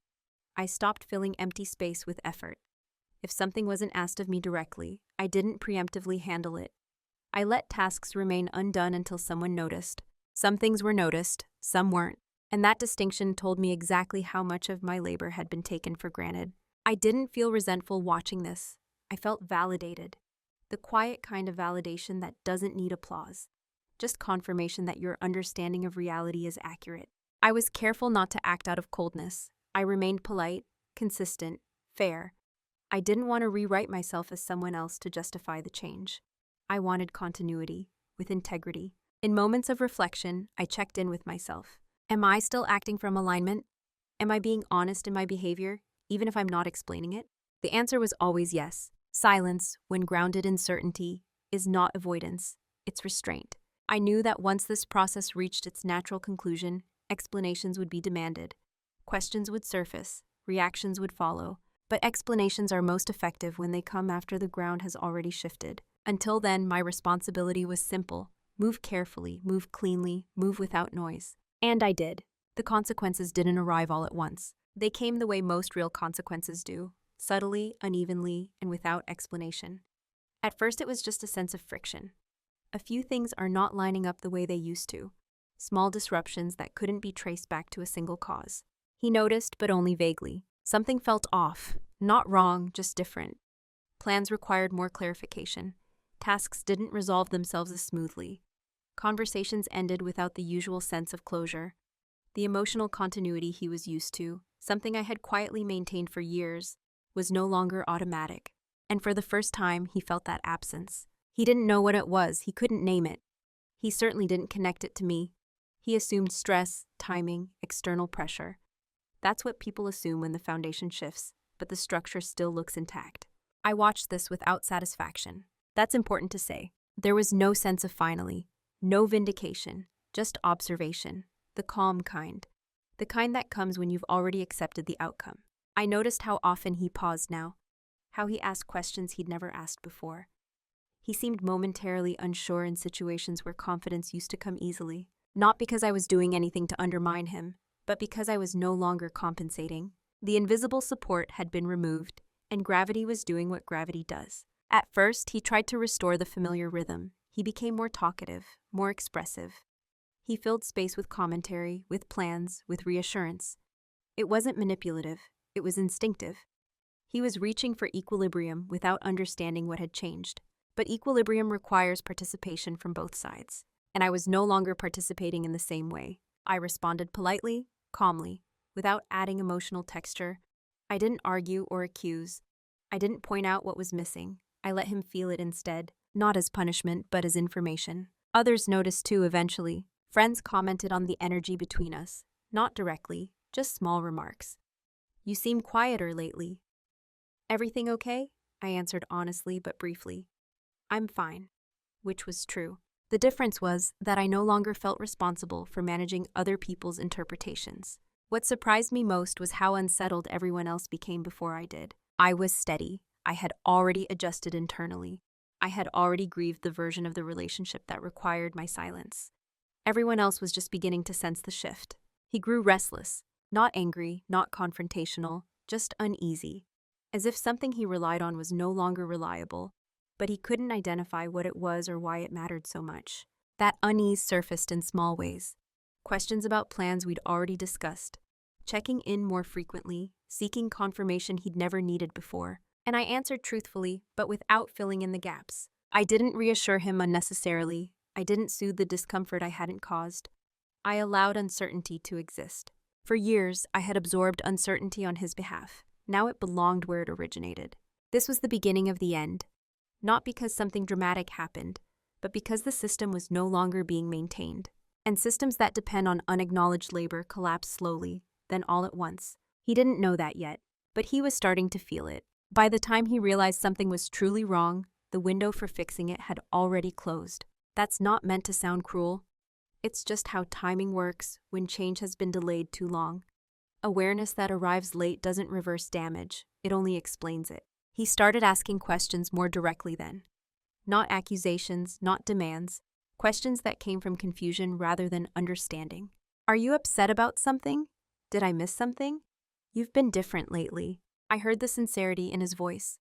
I stopped filling empty space with effort. If something wasn't asked of me directly, I didn't preemptively handle it. I let tasks remain undone until someone noticed. Some things were noticed, some weren't, and that distinction told me exactly how much of my labor had been taken for granted. I didn't feel resentful watching this. I felt validated. The quiet kind of validation that doesn't need applause. Just confirmation that your understanding of reality is accurate. I was careful not to act out of coldness. I remained polite, consistent, fair. I didn't want to rewrite myself as someone else to justify the change. I wanted continuity, with integrity. In moments of reflection, I checked in with myself. Am I still acting from alignment? Am I being honest in my behavior, even if I'm not explaining it? The answer was always yes. Silence, when grounded in certainty, is not avoidance, it's restraint. I knew that once this process reached its natural conclusion, explanations would be demanded. Questions would surface, reactions would follow, but explanations are most effective when they come after the ground has already shifted. Until then, my responsibility was simple: move carefully, move cleanly, move without noise. And I did. The consequences didn't arrive all at once. They came the way most real consequences do, subtly, unevenly, and without explanation. At first, it was just a sense of friction. A few things are not lining up the way they used to. Small disruptions that couldn't be traced back to a single cause. He noticed, but only vaguely. Something felt off. Not wrong, just different. Plans required more clarification. Tasks didn't resolve themselves as smoothly. Conversations ended without the usual sense of closure. The emotional continuity he was used to, something I had quietly maintained for years, was no longer automatic. And for the first time, he felt that absence. He didn't know what it was, he couldn't name it. He certainly didn't connect it to me. He assumed stress, timing, external pressure. That's what people assume when the foundation shifts, but the structure still looks intact. I watched this without satisfaction. That's important to say. There was no sense of finally, no vindication, just observation, the calm kind. The kind that comes when you've already accepted the outcome. I noticed how often he paused now, how he asked questions he'd never asked before. He seemed momentarily unsure in situations where confidence used to come easily. Not because I was doing anything to undermine him, but because I was no longer compensating. The invisible support had been removed, and gravity was doing what gravity does. At first, he tried to restore the familiar rhythm. He became more talkative, more expressive. He filled space with commentary, with plans, with reassurance. It wasn't manipulative, it was instinctive. He was reaching for equilibrium without understanding what had changed. But equilibrium requires participation from both sides. And I was no longer participating in the same way. I responded politely, calmly, without adding emotional texture. I didn't argue or accuse. I didn't point out what was missing. I let him feel it instead, not as punishment, but as information. Others noticed too eventually. Friends commented on the energy between us, not directly, just small remarks. "You seem quieter lately." "Everything okay?" I answered honestly but briefly. "I'm fine," which was true. The difference was that I no longer felt responsible for managing other people's interpretations. What surprised me most was how unsettled everyone else became before I did. I was steady. I had already adjusted internally. I had already grieved the version of the relationship that required my silence. Everyone else was just beginning to sense the shift. He grew restless, not angry, not confrontational, just uneasy, as if something he relied on was no longer reliable, but he couldn't identify what it was or why it mattered so much. That unease surfaced in small ways. Questions about plans we'd already discussed, checking in more frequently, seeking confirmation he'd never needed before. And I answered truthfully, but without filling in the gaps. I didn't reassure him unnecessarily. I didn't soothe the discomfort I hadn't caused. I allowed uncertainty to exist. For years, I had absorbed uncertainty on his behalf. Now it belonged where it originated. This was the beginning of the end. Not because something dramatic happened, but because the system was no longer being maintained. And systems that depend on unacknowledged labor collapse slowly, then all at once. He didn't know that yet, but he was starting to feel it. By the time he realized something was truly wrong, the window for fixing it had already closed. That's not meant to sound cruel. It's just how timing works when change has been delayed too long. Awareness that arrives late doesn't reverse damage, it only explains it. He started asking questions more directly then. Not accusations, not demands. Questions that came from confusion rather than understanding. "Are you upset about something? Did I miss something? You've been different lately." I heard the sincerity in his voice.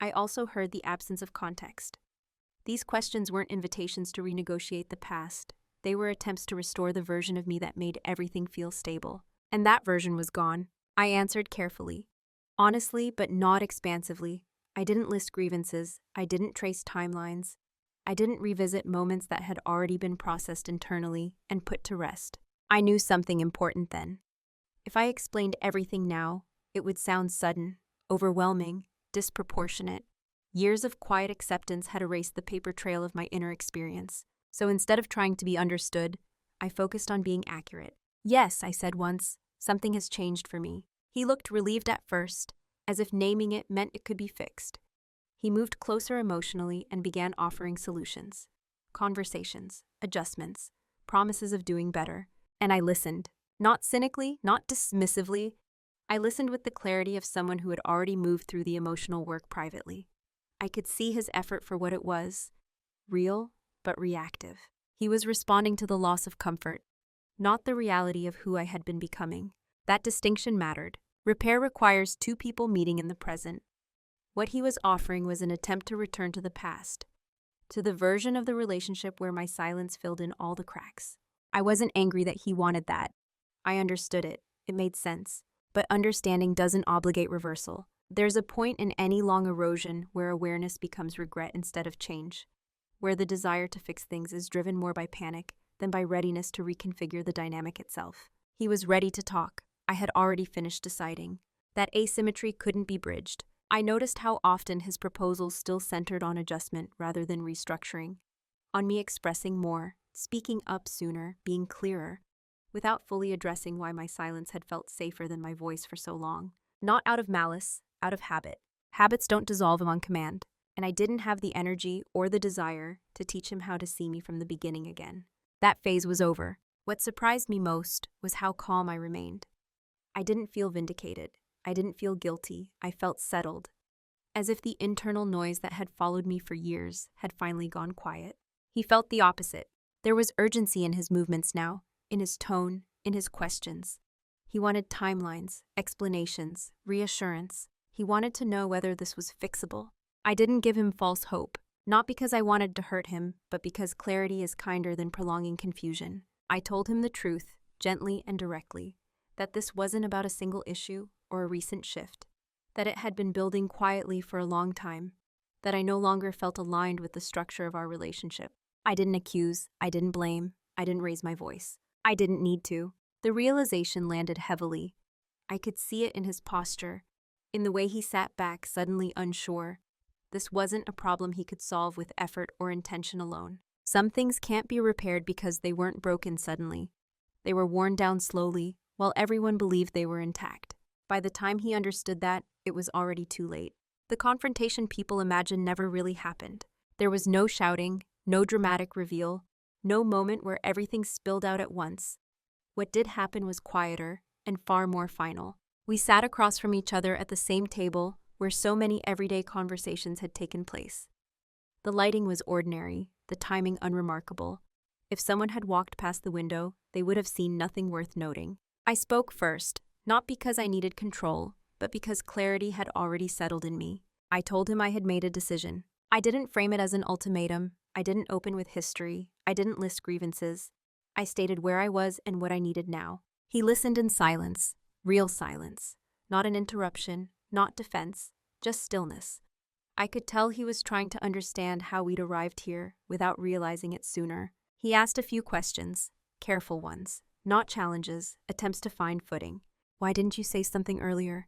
I also heard the absence of context. These questions weren't invitations to renegotiate the past. They were attempts to restore the version of me that made everything feel stable. And that version was gone. I answered carefully. Honestly, but not expansively. I didn't list grievances. I didn't trace timelines. I didn't revisit moments that had already been processed internally and put to rest. I knew something important then. If I explained everything now, it would sound sudden, overwhelming, disproportionate. Years of quiet acceptance had erased the paper trail of my inner experience. So instead of trying to be understood, I focused on being accurate. "Yes," I said once, "something has changed for me." He looked relieved at first, as if naming it meant it could be fixed. He moved closer emotionally and began offering solutions. Conversations, adjustments, promises of doing better. And I listened. Not cynically, not dismissively. I listened with the clarity of someone who had already moved through the emotional work privately. I could see his effort for what it was, real but reactive. He was responding to the loss of comfort, not the reality of who I had been becoming. That distinction mattered. Repair requires two people meeting in the present. What he was offering was an attempt to return to the past, to the version of the relationship where my silence filled in all the cracks. I wasn't angry that he wanted that. I understood it. It made sense. But understanding doesn't obligate reversal. There's a point in any long erosion where awareness becomes regret instead of change, where the desire to fix things is driven more by panic than by readiness to reconfigure the dynamic itself. He was ready to talk. I had already finished deciding. That asymmetry couldn't be bridged. I noticed how often his proposals still centered on adjustment rather than restructuring, on me expressing more, speaking up sooner, being clearer, without fully addressing why my silence had felt safer than my voice for so long. Not out of malice, out of habit. Habits don't dissolve on command, and I didn't have the energy or the desire to teach him how to see me from the beginning again. That phase was over. What surprised me most was how calm I remained. I didn't feel vindicated. I didn't feel guilty. I felt settled, as if the internal noise that had followed me for years had finally gone quiet. He felt the opposite. There was urgency in his movements now, in his tone, in his questions. He wanted timelines, explanations, reassurance. He wanted to know whether this was fixable. I didn't give him false hope, not because I wanted to hurt him, but because clarity is kinder than prolonging confusion. I told him the truth, gently and directly, that this wasn't about a single issue or a recent shift, that it had been building quietly for a long time, that I no longer felt aligned with the structure of our relationship. I didn't accuse, I didn't blame, I didn't raise my voice. I didn't need to. The realization landed heavily. I could see it in his posture, in the way he sat back, suddenly unsure. This wasn't a problem he could solve with effort or intention alone. Some things can't be repaired because they weren't broken suddenly. They were worn down slowly, while everyone believed they were intact. By the time he understood that, it was already too late. The confrontation people imagined never really happened. There was no shouting, no dramatic reveal, no moment where everything spilled out at once. What did happen was quieter and far more final. We sat across from each other at the same table where so many everyday conversations had taken place. The lighting was ordinary, the timing unremarkable. If someone had walked past the window, they would have seen nothing worth noting. I spoke first, not because I needed control, but because clarity had already settled in me. I told him I had made a decision. I didn't frame it as an ultimatum. I didn't open with history. I didn't list grievances. I stated where I was and what I needed now. He listened in silence, real silence, not an interruption, not defense, just stillness. I could tell he was trying to understand how we'd arrived here without realizing it sooner. He asked a few questions, careful ones, not challenges, attempts to find footing. Why didn't you say something earlier?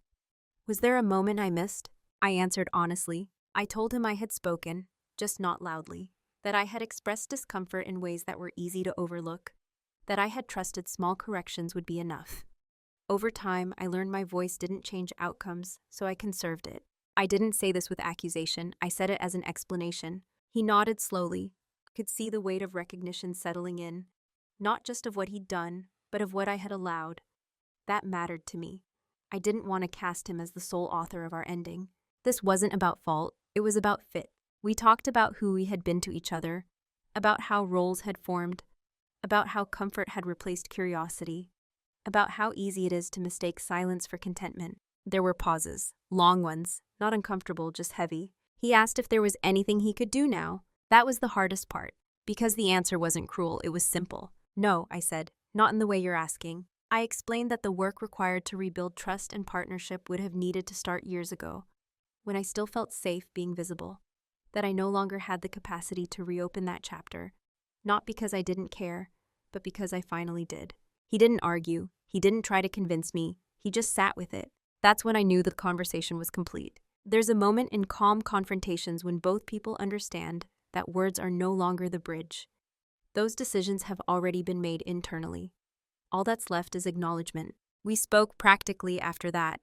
Was there a moment I missed? I answered honestly. I told him I had spoken, just not loudly, that I had expressed discomfort in ways that were easy to overlook, that I had trusted small corrections would be enough. Over time, I learned my voice didn't change outcomes, so I conserved it. I didn't say this with accusation, I said it as an explanation. He nodded slowly, could see the weight of recognition settling in, not just of what he'd done, but of what I had allowed. That mattered to me. I didn't want to cast him as the sole author of our ending. This wasn't about fault, it was about fit. We talked about who we had been to each other, about how roles had formed, about how comfort had replaced curiosity, about how easy it is to mistake silence for contentment. There were pauses, long ones, not uncomfortable, just heavy. He asked if there was anything he could do now. That was the hardest part, because the answer wasn't cruel, it was simple. No, I said, not in the way you're asking. I explained that the work required to rebuild trust and partnership would have needed to start years ago, when I still felt safe being visible, that I no longer had the capacity to reopen that chapter, not because I didn't care, but because I finally did. He didn't argue, he didn't try to convince me, he just sat with it. That's when I knew the conversation was complete. There's a moment in calm confrontations when both people understand that words are no longer the bridge. Those decisions have already been made internally. All that's left is acknowledgement. We spoke practically after that.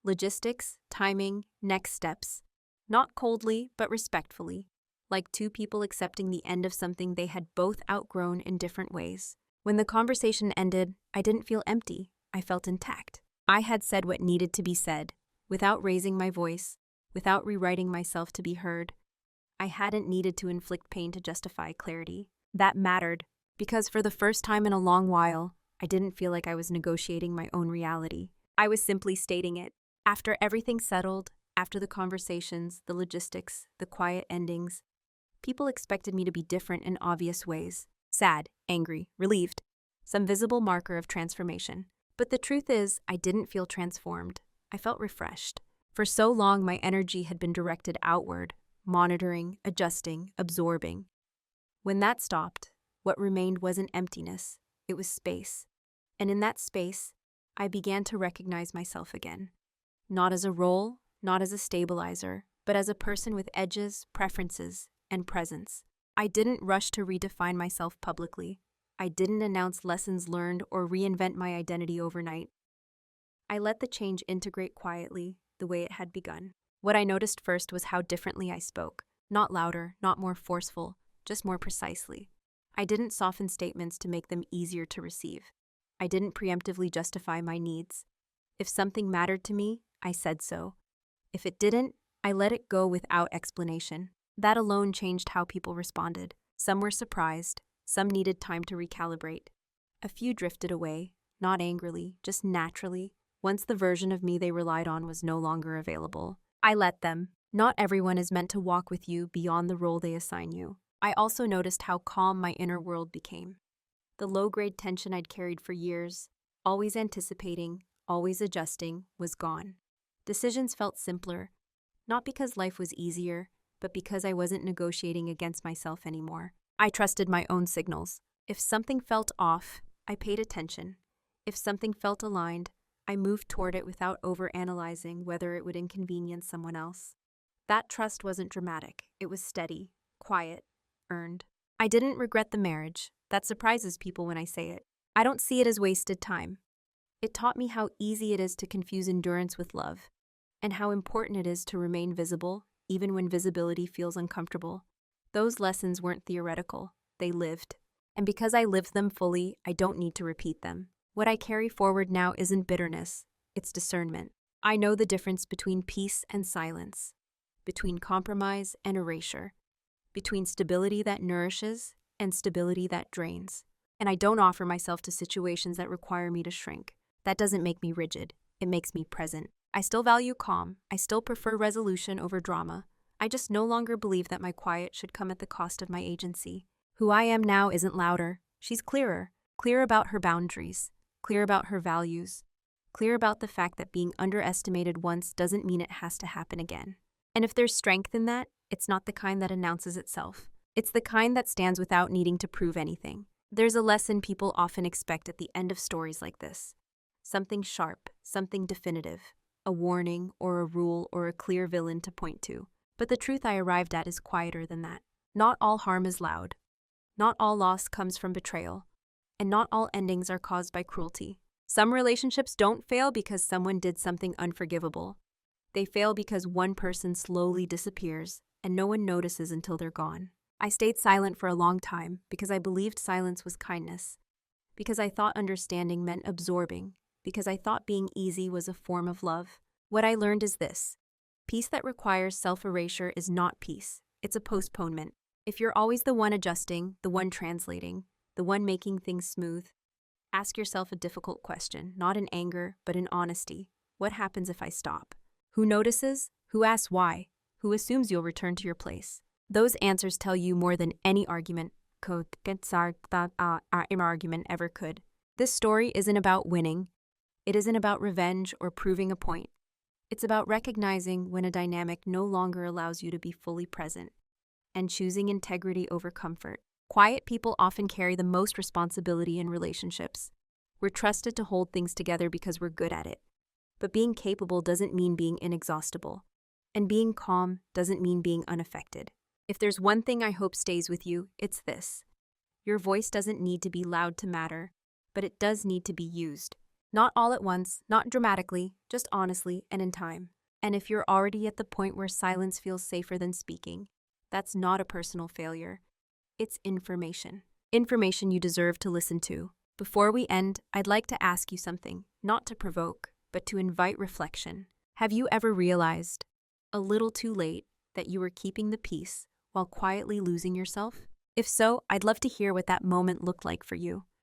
Logistics, timing, next steps. Not coldly, but respectfully. Like two people accepting the end of something they had both outgrown in different ways. When the conversation ended, I didn't feel empty. I felt intact. I had said what needed to be said, without raising my voice, without rewriting myself to be heard. I hadn't needed to inflict pain to justify clarity. That mattered, because for the first time in a long while, I didn't feel like I was negotiating my own reality. I was simply stating it. After everything settled, after the conversations, the logistics, the quiet endings, people expected me to be different in obvious ways. Sad, angry, relieved. Some visible marker of transformation. But the truth is, I didn't feel transformed. I felt refreshed. For so long, my energy had been directed outward, monitoring, adjusting, absorbing. When that stopped, what remained wasn't emptiness, it was space. And in that space, I began to recognize myself again. Not as a role, not as a stabilizer, but as a person with edges, preferences, and presence. I didn't rush to redefine myself publicly. I didn't announce lessons learned or reinvent my identity overnight. I let the change integrate quietly, the way it had begun. What I noticed first was how differently I spoke. Not louder, not more forceful, just more precisely. I didn't soften statements to make them easier to receive. I didn't preemptively justify my needs. If something mattered to me, I said so. If it didn't, I let it go without explanation. That alone changed how people responded. Some were surprised, some needed time to recalibrate. A few drifted away, not angrily, just naturally, once the version of me they relied on was no longer available. I let them. Not everyone is meant to walk with you beyond the role they assign you. I also noticed how calm my inner world became. The low-grade tension I'd carried for years, always anticipating, always adjusting, was gone. Decisions felt simpler, not because life was easier, but because I wasn't negotiating against myself anymore. I trusted my own signals. If something felt off, I paid attention. If something felt aligned, I moved toward it without overanalyzing whether it would inconvenience someone else. That trust wasn't dramatic. It was steady, quiet, earned. I didn't regret the marriage. That surprises people when I say it. I don't see it as wasted time. It taught me how easy it is to confuse endurance with love, and how important it is to remain visible, even when visibility feels uncomfortable. Those lessons weren't theoretical. They lived. And because I lived them fully, I don't need to repeat them. What I carry forward now isn't bitterness. It's discernment. I know the difference between peace and silence, between compromise and erasure, between stability that nourishes and stability that drains. And I don't offer myself to situations that require me to shrink. That doesn't make me rigid. It makes me present. I still value calm. I still prefer resolution over drama. I just no longer believe that my quiet should come at the cost of my agency. Who I am now isn't louder. She's clearer. Clear about her boundaries. Clear about her values. Clear about the fact that being underestimated once doesn't mean it has to happen again. And if there's strength in that, it's not the kind that announces itself. It's the kind that stands without needing to prove anything. There's a lesson people often expect at the end of stories like this. Something sharp, something definitive, a warning or a rule or a clear villain to point to. But the truth I arrived at is quieter than that. Not all harm is loud. Not all loss comes from betrayal. And not all endings are caused by cruelty. Some relationships don't fail because someone did something unforgivable. They fail because one person slowly disappears and no one notices until they're gone. I stayed silent for a long time because I believed silence was kindness, because I thought understanding meant absorbing, because I thought being easy was a form of love. What I learned is this: peace that requires self-erasure is not peace. It's a postponement. If you're always the one adjusting, the one translating, the one making things smooth, ask yourself a difficult question, not in anger, but in honesty. What happens if I stop? Who notices? Who asks why? Who assumes you'll return to your place? Those answers tell you more than any argument ever could. This story isn't about winning. It isn't about revenge or proving a point. It's about recognizing when a dynamic no longer allows you to be fully present and choosing integrity over comfort. Quiet people often carry the most responsibility in relationships. We're trusted to hold things together because we're good at it. But being capable doesn't mean being inexhaustible. And being calm doesn't mean being unaffected. If there's one thing I hope stays with you, it's this. Your voice doesn't need to be loud to matter, but it does need to be used. Not all at once, not dramatically, just honestly and in time. And if you're already at the point where silence feels safer than speaking, that's not a personal failure. It's information. Information you deserve to listen to. Before we end, I'd like to ask you something, not to provoke, but to invite reflection. Have you ever realized, a little too late, that you were keeping the peace while quietly losing yourself? If so, I'd love to hear what that moment looked like for you.